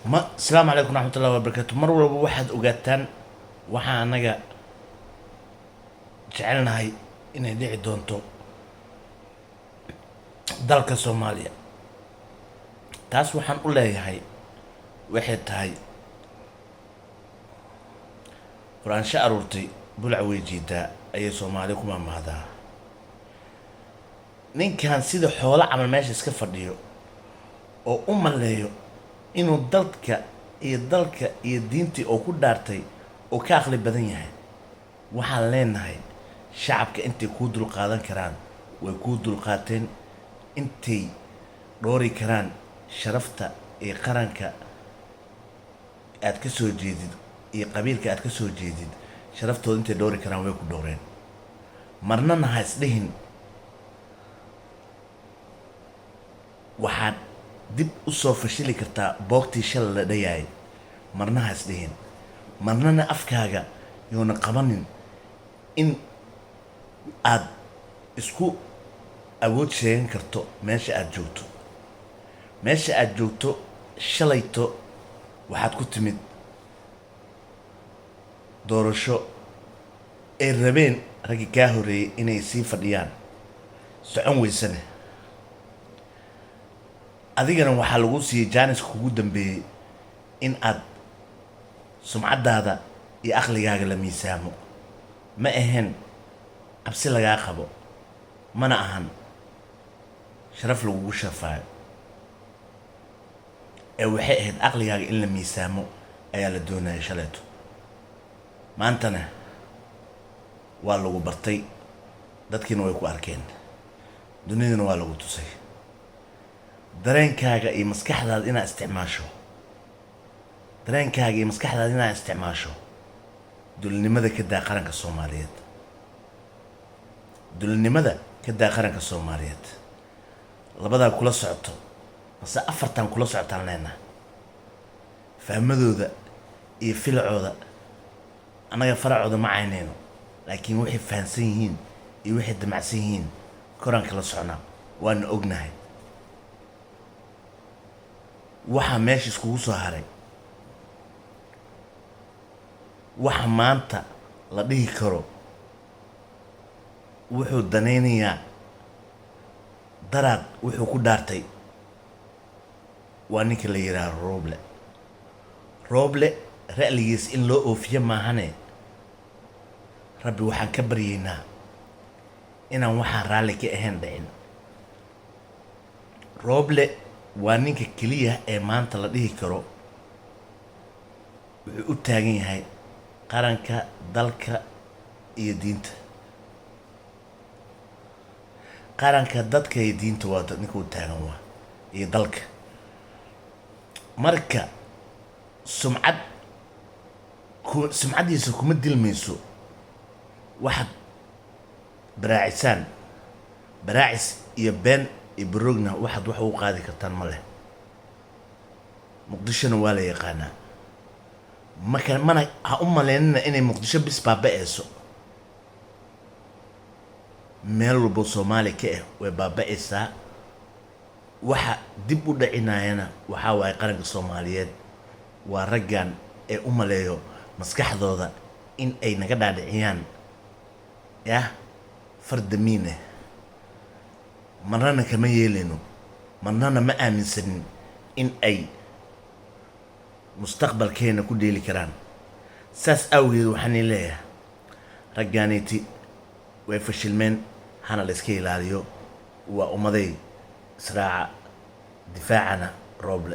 السلام عليكم ورحمة الله وبركاته. مر walba waxaad ogaataan waxa anaga jecelnahay inay dhici doonto dalka Soomaaliya. taas waxaan u leeyahay waxay tahay quraansho aruurtay bulac weyjiida ayay Soomaali kuma mahdaa. ninkan sida xoolo camal meesha iska fadhiyo oo u maleeyo inuu dalka iyo diintii oo ku dhaartay oo ka aqli badan yahay. waxaan leenahay shacabka intay ku dul qaadan karaan way ku dul qaateen, intay dhoori karaan sharafta ee qaranka aad ka soo jeedid iyo qabiilka aad ka soo jeedid sharaftooda intay dhoori karaan way ku dhooreen. marnana ha isdhihin waxaad dib u soo fashili kartaa boogtii shalay la dhayaay. marna ha isdhihin, marnana afkaaga yoona qabanin in aad isku awood sheegan karto meesha aad joogto. meesha aad joogto shalayto waxaad ku timid doorasho ay rabeen raggii kaa horeeyey inay sii fadhiyaan, socon weysane adigana waxaa lagu siiyey jaaniska kugu dambeeyey in aad sumcadaada iyo aqligaaga la miisaamo. ma ahayn cabsi lagaa qabo, mana ahan sharaf lagugu sharfaayo, ee waxay ahayd aqligaaga in la miisaamo ayaa la doonaya shalayto. maantana waa lagu bartay, dadkiina way ku arkeen, dunidana waa lagu tusay. dareenkaaga iyo maskaxdaada inaad isticmaasho dulinimada ka daa qaranka Soomaaliyeed. labadaa kula socoto mase afartan kula socotaan leenahay. fahmadooda iyo filacooda annaga faracooda ma caynayno, laakiin waxay fahansan yihiin iyo waxay damacsan yihiin koraan kala socnaa, waana ognahay. waxaa meesha iskugu soo haray waxa maanta la dhihi karo wuxuu danaynayaa daraad wuxuu ku dhaartay waa ninka la yidhaaho rooble ra'ligiis in loo oofiyo maahane. rabbi waxaan ka baryaynaa inaan waxaan raalli ka ahayn dhicin. rooble waa ninka keliya ee maanta la dhihi karo wuxuu u taagan yahay qaranka, dalka iyo diinta. qaranka, dadka iyo diinta waa ninka u taagan waa iyo dalka. marka sumcadiisa kuma dilmayso waxaad baraacis iyo been iyo baroogna waxaad wax ugu qaadi kartaan ma leh. muqdishona waa la yaqaanaa, mana ha u maleynina inay muqdisho bis baaba'ayso. meel walbo Soomaali ka ah way baaba'aysaa. waxa dib u dhacinayana waxaa waaye qaranka Soomaaliyeed. waa raggan ee u maleeyo maskaxdooda in ay naga dhaadhiciyaan fardamiine. marnana kama yeelino, marnana ma aaminsanin in ay mustaqbalkeena ku dheeli karaan. saas awgeed waxaan leeyahay raggaaniiti way fashilmeen, hana la iska ilaaliyo. waa ummaday israaca difaacana Rooble.